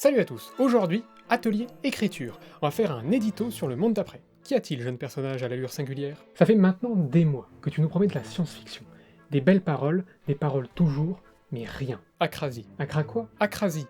Salut à tous, aujourd'hui, atelier écriture. On va faire un édito sur le monde d'après. Qu'y a-t-il, jeune personnage à l'allure singulière? Ça fait maintenant des mois que tu nous promets de la science-fiction. Des belles paroles, des paroles toujours, mais rien. Acrasie. Acra quoi? Acrasie.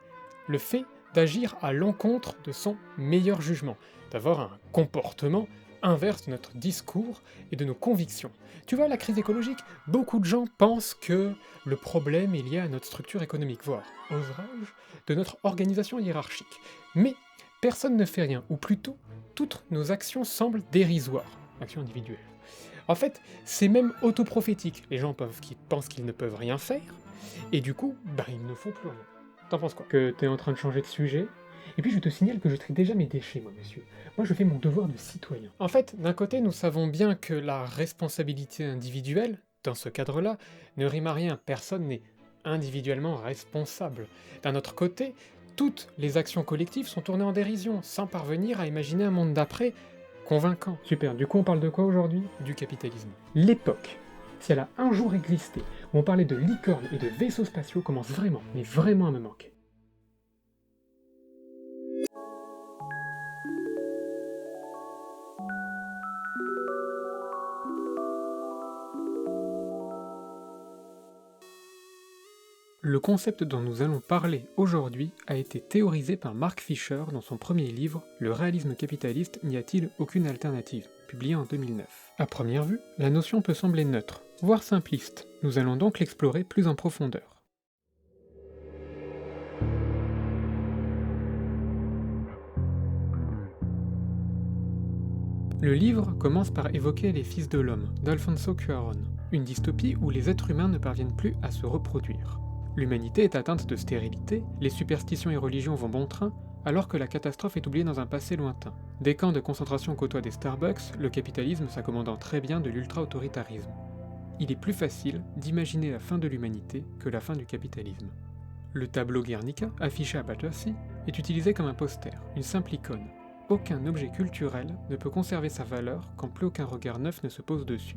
Le fait d'agir à l'encontre de son meilleur jugement, d'avoir un comportement inverse de notre discours et de nos convictions. Tu vois, la crise écologique, beaucoup de gens pensent que le problème est lié à notre structure économique, voire, oserais-je, de notre organisation hiérarchique. Mais personne ne fait rien, ou plutôt, toutes nos actions semblent dérisoires, actions individuelles. En fait, c'est même autoprophétique, les gens pensent qu'ils ne peuvent rien faire, et du coup, ils ne font plus rien. T'en penses quoi? Que t'es en train de changer de sujet? Et puis je te signale que je trie déjà mes déchets, moi, monsieur. Moi, je fais mon devoir de citoyen. En fait, d'un côté, nous savons bien que la responsabilité individuelle, dans ce cadre-là, ne rime à rien, personne n'est individuellement responsable. D'un autre côté, toutes les actions collectives sont tournées en dérision, sans parvenir à imaginer un monde d'après convaincant. Super, du coup on parle de quoi aujourd'hui? Du capitalisme. L'époque, si elle a un jour existé, où on parlait de licornes et de vaisseaux spatiaux, commence vraiment, mais vraiment à me manquer. Le concept dont nous allons parler aujourd'hui a été théorisé par Mark Fisher dans son premier livre « Le réalisme capitaliste, n'y a-t-il aucune alternative ?», publié en 2009. À première vue, la notion peut sembler neutre, voire simpliste. Nous allons donc l'explorer plus en profondeur. Le livre commence par évoquer Les Fils de l'Homme, d'Alfonso Cuarón, une dystopie où les êtres humains ne parviennent plus à se reproduire. L'humanité est atteinte de stérilité, les superstitions et religions vont bon train, alors que la catastrophe est oubliée dans un passé lointain. Des camps de concentration côtoient des Starbucks, le capitalisme s'accommodant très bien de l'ultra-autoritarisme. Il est plus facile d'imaginer la fin de l'humanité que la fin du capitalisme. Le tableau Guernica, affiché à Battersea, est utilisé comme un poster, une simple icône. Aucun objet culturel ne peut conserver sa valeur quand plus aucun regard neuf ne se pose dessus.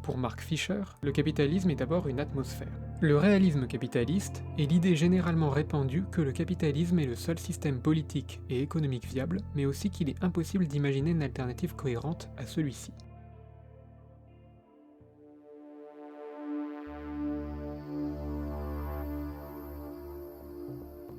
Pour Mark Fisher, le capitalisme est d'abord une atmosphère. Le réalisme capitaliste est l'idée généralement répandue que le capitalisme est le seul système politique et économique viable, mais aussi qu'il est impossible d'imaginer une alternative cohérente à celui-ci.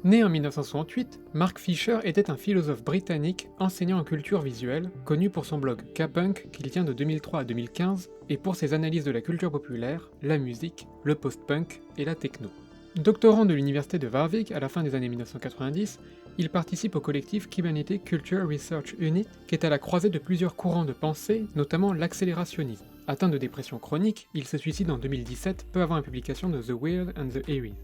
Né en 1968, Mark Fisher était un philosophe britannique enseignant en culture visuelle, connu pour son blog K-Punk qu'il tient de 2003 à 2015, et pour ses analyses de la culture populaire, la musique, le post-punk et la techno. Doctorant de l'université de Warwick à la fin des années 1990, il participe au collectif Humanity Culture Research Unit, qui est à la croisée de plusieurs courants de pensée, notamment l'accélérationnisme. Atteint de dépression chronique, il se suicide en 2017, peu avant la publication de The Weird and the Eerie.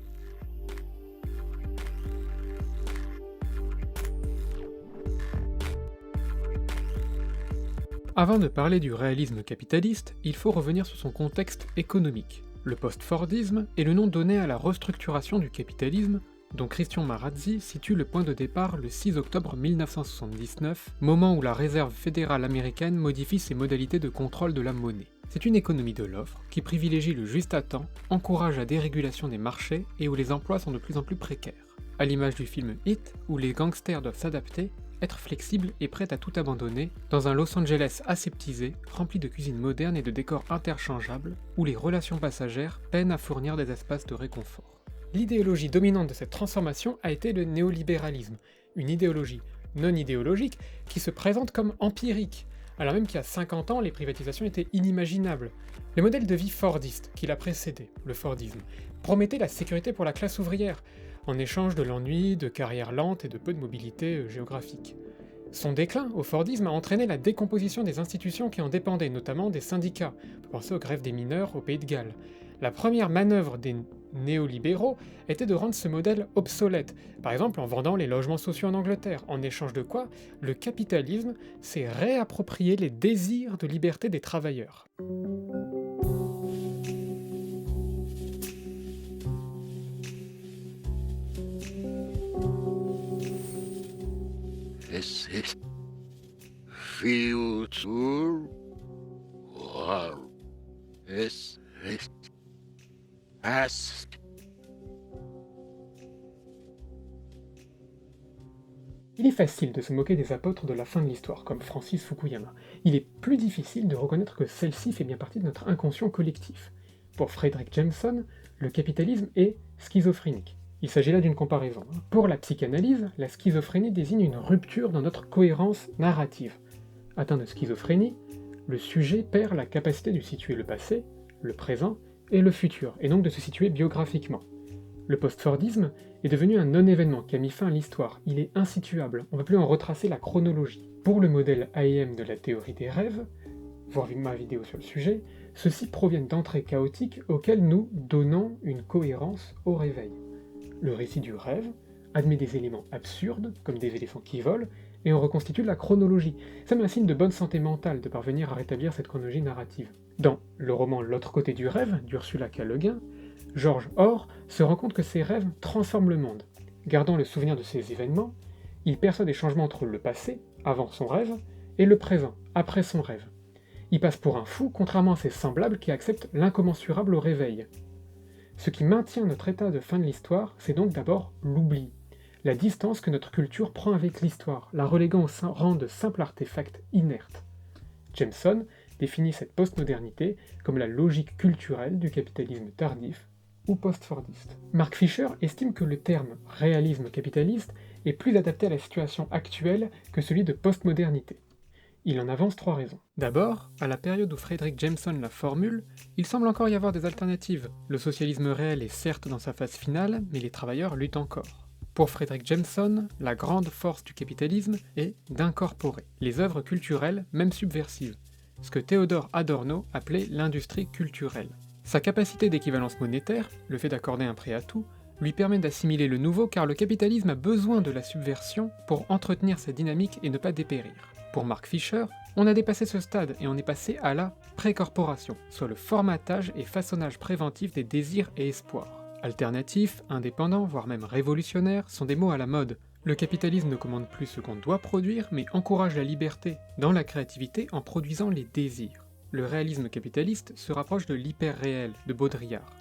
Avant de parler du réalisme capitaliste, il faut revenir sur son contexte économique. Le post-Fordisme est le nom donné à la restructuration du capitalisme, dont Christian Marazzi situe le point de départ le 6 octobre 1979, moment où la Réserve fédérale américaine modifie ses modalités de contrôle de la monnaie. C'est une économie de l'offre qui privilégie le juste à temps, encourage la dérégulation des marchés et où les emplois sont de plus en plus précaires. À l'image du film Hit, où les gangsters doivent s'adapter, être flexible et prêt à tout abandonner, dans un Los Angeles aseptisé, rempli de cuisine moderne et de décors interchangeables, où les relations passagères peinent à fournir des espaces de réconfort. L'idéologie dominante de cette transformation a été le néolibéralisme, une idéologie non idéologique qui se présente comme empirique, alors même qu'il y a 50 ans, les privatisations étaient inimaginables. Le modèle de vie fordiste, qui l'a précédé, le Fordisme, promettait la sécurité pour la classe ouvrière, en échange de l'ennui, de carrières lentes et de peu de mobilité géographique. Son déclin au Fordisme a entraîné la décomposition des institutions qui en dépendaient, notamment des syndicats. On peut penser aux grèves des mineurs au Pays de Galles. La première manœuvre des néolibéraux était de rendre ce modèle obsolète, par exemple en vendant les logements sociaux en Angleterre, en échange de quoi le capitalisme s'est réapproprié les désirs de liberté des travailleurs. This is future war. This is past. Il est facile de se moquer des apôtres de la fin de l'histoire, comme Francis Fukuyama. Il est plus difficile de reconnaître que celle-ci fait bien partie de notre inconscient collectif. Pour Fredric Jameson, le capitalisme est schizophrénique. Il s'agit là d'une comparaison. Pour la psychanalyse, la schizophrénie désigne une rupture dans notre cohérence narrative. Atteint de schizophrénie, le sujet perd la capacité de situer le passé, le présent et le futur, et donc de se situer biographiquement. Le post-Fordisme est devenu un non-événement qui a mis fin à l'histoire. Il est insituable, on ne peut plus en retracer la chronologie. Pour le modèle IM de la théorie des rêves, voir ma vidéo sur le sujet, ceux-ci proviennent d'entrées chaotiques auxquelles nous donnons une cohérence au réveil. Le récit du rêve admet des éléments absurdes, comme des éléphants qui volent, et on reconstitue la chronologie. C'est un signe de bonne santé mentale de parvenir à rétablir cette chronologie narrative. Dans le roman L'autre côté du rêve, d'Ursula K. Le Guin, George Orr se rend compte que ses rêves transforment le monde. Gardant le souvenir de ces événements, il perçoit des changements entre le passé, avant son rêve, et le présent, après son rêve. Il passe pour un fou, contrairement à ses semblables qui acceptent l'incommensurable au réveil. Ce qui maintient notre état de fin de l'histoire, c'est donc d'abord l'oubli, la distance que notre culture prend avec l'histoire, la reléguant au rang de simple artefact inerte. Jameson définit cette postmodernité comme la logique culturelle du capitalisme tardif ou post-fordiste. Mark Fisher estime que le terme « réalisme capitaliste » est plus adapté à la situation actuelle que celui de postmodernité. Il en avance 3 raisons. D'abord, à la période où Fredric Jameson la formule, il semble encore y avoir des alternatives. Le socialisme réel est certes dans sa phase finale, mais les travailleurs luttent encore. Pour Fredric Jameson, la grande force du capitalisme est d'incorporer les œuvres culturelles, même subversives, ce que Theodor Adorno appelait l'industrie culturelle. Sa capacité d'équivalence monétaire, le fait d'accorder un prix à tout, lui permet d'assimiler le nouveau car le capitalisme a besoin de la subversion pour entretenir sa dynamique et ne pas dépérir. Pour Mark Fisher, on a dépassé ce stade et on est passé à la précorporation, soit le formatage et façonnage préventif des désirs et espoirs. Alternatifs, indépendants, voire même révolutionnaires, sont des mots à la mode. Le capitalisme ne commande plus ce qu'on doit produire, mais encourage la liberté dans la créativité en produisant les désirs. Le réalisme capitaliste se rapproche de l'hyper-réel de Baudrillard,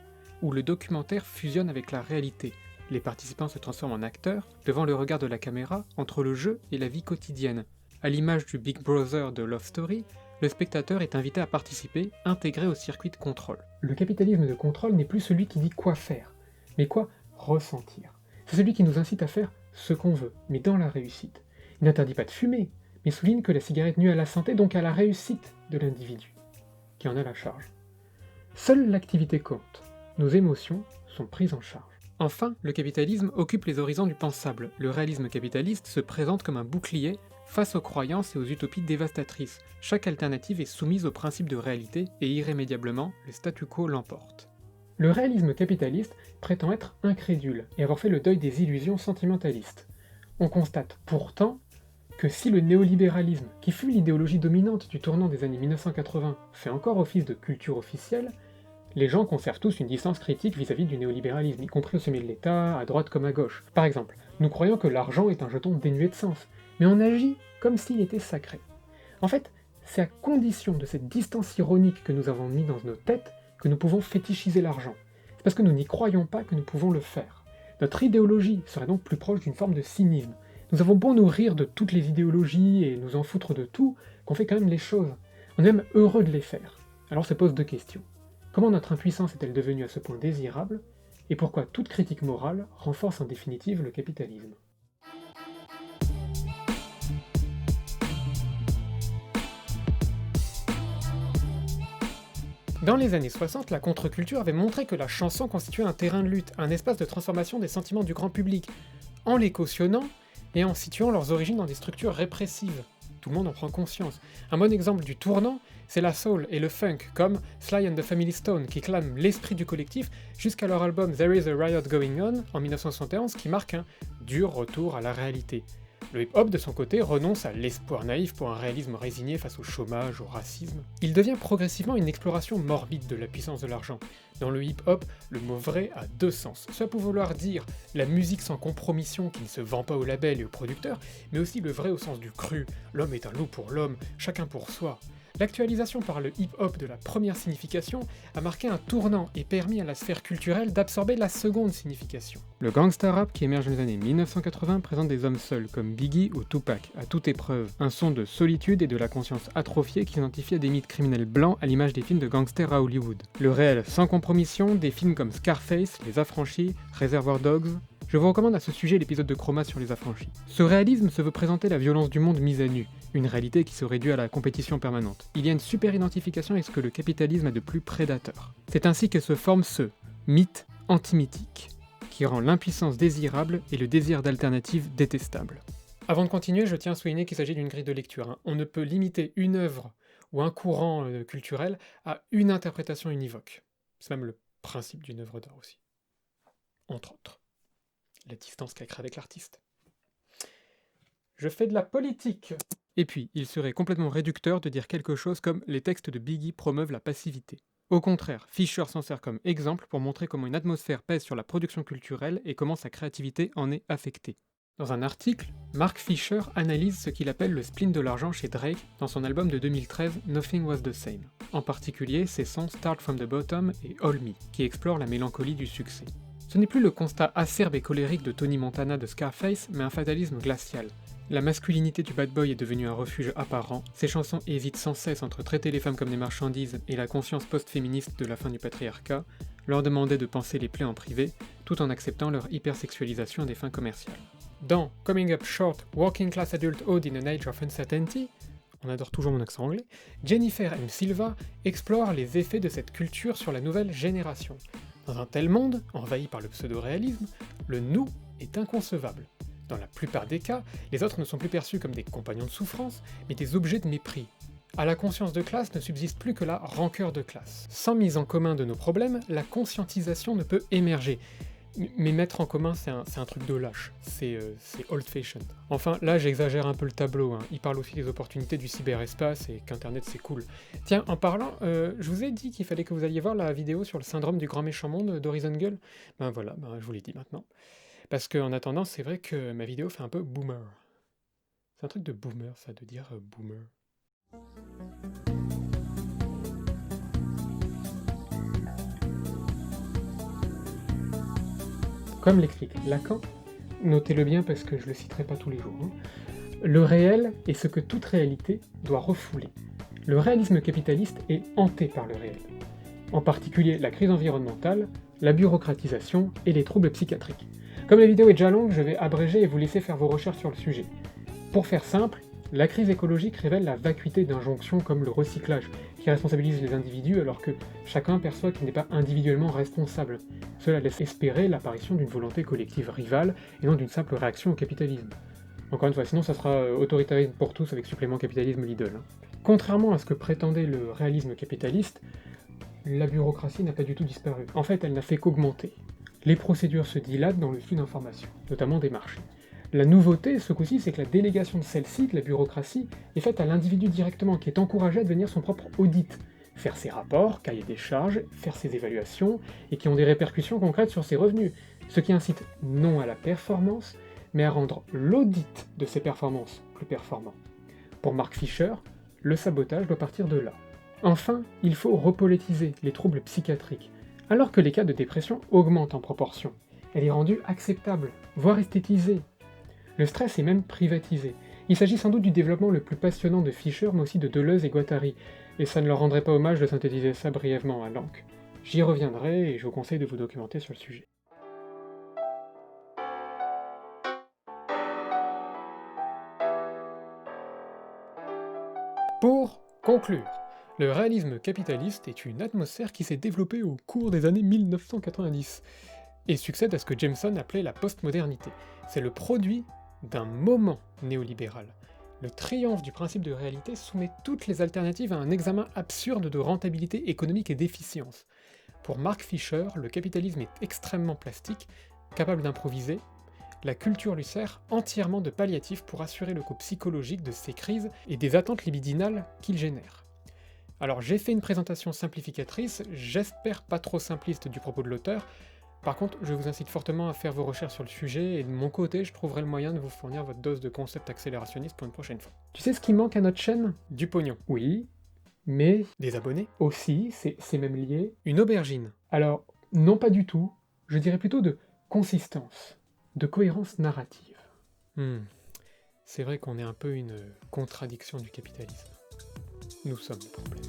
où le documentaire fusionne avec la réalité. Les participants se transforment en acteurs, devant le regard de la caméra, entre le jeu et la vie quotidienne. À l'image du Big Brother de Love Story, le spectateur est invité à participer, intégré au circuit de contrôle. Le capitalisme de contrôle n'est plus celui qui dit quoi faire, mais quoi ressentir. C'est celui qui nous incite à faire ce qu'on veut, mais dans la réussite. Il n'interdit pas de fumer, mais souligne que la cigarette nuit à la santé, donc à la réussite de l'individu, qui en a la charge. Seule l'activité compte. Nos émotions sont prises en charge. Enfin, le capitalisme occupe les horizons du pensable. Le réalisme capitaliste se présente comme un bouclier face aux croyances et aux utopies dévastatrices. Chaque alternative est soumise au principe de réalité et irrémédiablement, le statu quo l'emporte. Le réalisme capitaliste prétend être incrédule et avoir fait le deuil des illusions sentimentalistes. On constate pourtant que si le néolibéralisme, qui fut l'idéologie dominante du tournant des années 1980, fait encore office de culture officielle, les gens conservent tous une distance critique vis-à-vis du néolibéralisme, y compris au sommet de l'État, à droite comme à gauche. Par exemple, nous croyons que l'argent est un jeton dénué de sens, mais on agit comme s'il était sacré. En fait, c'est à condition de cette distance ironique que nous avons mis dans nos têtes que nous pouvons fétichiser l'argent. C'est parce que nous n'y croyons pas que nous pouvons le faire. Notre idéologie serait donc plus proche d'une forme de cynisme. Nous avons beau nous rire de toutes les idéologies et nous en foutre de tout, qu'on fait quand même les choses. On est même heureux de les faire. Alors se posent 2 questions. Comment notre impuissance est-elle devenue à ce point désirable, et pourquoi toute critique morale renforce en définitive le capitalisme? Dans les années 60, la contre-culture avait montré que la chanson constituait un terrain de lutte, un espace de transformation des sentiments du grand public, en les cautionnant et en situant leurs origines dans des structures répressives. Tout le monde en prend conscience. Un bon exemple du tournant, c'est la soul et le funk, comme Sly and the Family Stone, qui clament l'esprit du collectif jusqu'à leur album There is a Riot Going On, en 1971, qui marque un dur retour à la réalité. Le hip-hop, de son côté, renonce à l'espoir naïf pour un réalisme résigné face au chômage, au racisme. Il devient progressivement une exploration morbide de la puissance de l'argent. Dans le hip-hop, le mot vrai a 2 sens. Cela peut vouloir dire la musique sans compromission qui ne se vend pas au label et aux producteurs, mais aussi le vrai au sens du cru. L'homme est un loup pour l'homme, chacun pour soi. L'actualisation par le hip-hop de la première signification a marqué un tournant et permis à la sphère culturelle d'absorber la seconde signification. Le gangsta rap qui émerge dans les années 1980 présente des hommes seuls comme Biggie ou Tupac, à toute épreuve, un son de solitude et de la conscience atrophiée qui s'identifie à des mythes criminels blancs à l'image des films de gangsters à Hollywood. Le réel sans compromission, des films comme Scarface, Les Affranchis, Reservoir Dogs. Je vous recommande à ce sujet l'épisode de Chroma sur les affranchis. Ce réalisme se veut présenter la violence du monde mise à nu, une réalité qui serait due à la compétition permanente. Il y a une super identification avec ce que le capitalisme a de plus prédateur. C'est ainsi que se forme ce mythe antimythique, qui rend l'impuissance désirable et le désir d'alternative détestable. Avant de continuer, je tiens à souligner qu'il s'agit d'une grille de lecture. On ne peut limiter une œuvre ou un courant culturel à une interprétation univoque. C'est même le principe d'une œuvre d'art aussi. Entre autres. La distance qu'elle crée avec l'artiste. Je fais de la politique. Et puis, il serait complètement réducteur de dire quelque chose comme « les textes de Biggie promeuvent la passivité ». Au contraire, Fisher s'en sert comme exemple pour montrer comment une atmosphère pèse sur la production culturelle et comment sa créativité en est affectée. Dans un article, Mark Fisher analyse ce qu'il appelle le spleen de l'argent chez Drake dans son album de 2013 Nothing Was the Same. En particulier, ses sons Start From The Bottom et All Me, qui explorent la mélancolie du succès. Ce n'est plus le constat acerbe et colérique de Tony Montana de Scarface, mais un fatalisme glacial. La masculinité du bad boy est devenue un refuge apparent, ses chansons hésitent sans cesse entre traiter les femmes comme des marchandises et la conscience post-féministe de la fin du patriarcat, leur demander de penser les plaies en privé, tout en acceptant leur hypersexualisation à des fins commerciales. Dans Coming Up Short, Working Class Adulthood in an Age of Uncertainty, on adore toujours mon accent anglais, Jennifer M. Silva explore les effets de cette culture sur la nouvelle génération. Dans un tel monde, envahi par le pseudo-réalisme, le nous est inconcevable. Dans la plupart des cas, les autres ne sont plus perçus comme des compagnons de souffrance, mais des objets de mépris. À la conscience de classe ne subsiste plus que la rancœur de classe. Sans mise en commun de nos problèmes, la conscientisation ne peut émerger. Mais mettre en commun, c'est un truc de lâche, c'est old-fashioned. Enfin, là j'exagère un peu le tableau, il parle aussi des opportunités du cyberespace et qu'Internet c'est cool. Tiens, en parlant, je vous ai dit qu'il fallait que vous alliez voir la vidéo sur le syndrome du grand méchant monde d'Horizon Girl. Ben voilà, je vous l'ai dit maintenant. Parce qu'en attendant, c'est vrai que ma vidéo fait un peu boomer. C'est un truc de boomer, ça, de dire boomer. Comme l'explique Lacan, notez-le bien parce que je le citerai pas tous les jours, le réel est ce que toute réalité doit refouler. Le réalisme capitaliste est hanté par le réel. En particulier la crise environnementale, la bureaucratisation et les troubles psychiatriques. Comme la vidéo est déjà longue, je vais abréger et vous laisser faire vos recherches sur le sujet. Pour faire simple, la crise écologique révèle la vacuité d'injonctions comme le recyclage, qui responsabilise les individus alors que chacun perçoit qu'il n'est pas individuellement responsable. Cela laisse espérer l'apparition d'une volonté collective rivale et non d'une simple réaction au capitalisme. Encore une fois, sinon ça sera autoritarisme pour tous avec supplément capitalisme Lidl. Contrairement à ce que prétendait le réalisme capitaliste, la bureaucratie n'a pas du tout disparu. En fait, elle n'a fait qu'augmenter. Les procédures se dilatent dans le flux d'informations, notamment des marchés. La nouveauté, ce coup-ci, c'est que la délégation de celle-ci, de la bureaucratie, est faite à l'individu directement, qui est encouragé à devenir son propre audit, faire ses rapports, cahier des charges, faire ses évaluations, et qui ont des répercussions concrètes sur ses revenus, ce qui incite non à la performance, mais à rendre l'audit de ses performances plus performant. Pour Mark Fisher, le sabotage doit partir de là. Enfin, il faut repolitiser les troubles psychiatriques, alors que les cas de dépression augmentent en proportion. Elle est rendue acceptable, voire esthétisée. Le stress est même privatisé. Il s'agit sans doute du développement le plus passionnant de Fisher, mais aussi de Deleuze et Guattari, et ça ne leur rendrait pas hommage de synthétiser ça brièvement à Lanck. J'y reviendrai, et je vous conseille de vous documenter sur le sujet. Pour conclure, le réalisme capitaliste est une atmosphère qui s'est développée au cours des années 1990, et succède à ce que Jameson appelait la postmodernité. C'est le produit d'un moment néolibéral. Le triomphe du principe de réalité soumet toutes les alternatives à un examen absurde de rentabilité économique et d'efficience. Pour Mark Fisher, le capitalisme est extrêmement plastique, capable d'improviser. La culture lui sert entièrement de palliatif pour assurer le coût psychologique de ces crises et des attentes libidinales qu'il génère. Alors j'ai fait une présentation simplificatrice, j'espère pas trop simpliste du propos de l'auteur. Par contre, je vous incite fortement à faire vos recherches sur le sujet, et de mon côté, je trouverai le moyen de vous fournir votre dose de concept accélérationniste pour une prochaine fois. Tu sais ce qui manque à notre chaîne? Du pognon. Oui, Mais des abonnés aussi, c'est même lié. Une aubergine. Alors, non pas du tout, je dirais plutôt de consistance, de cohérence narrative. C'est vrai qu'on est un peu une contradiction du capitalisme. Nous sommes le problème.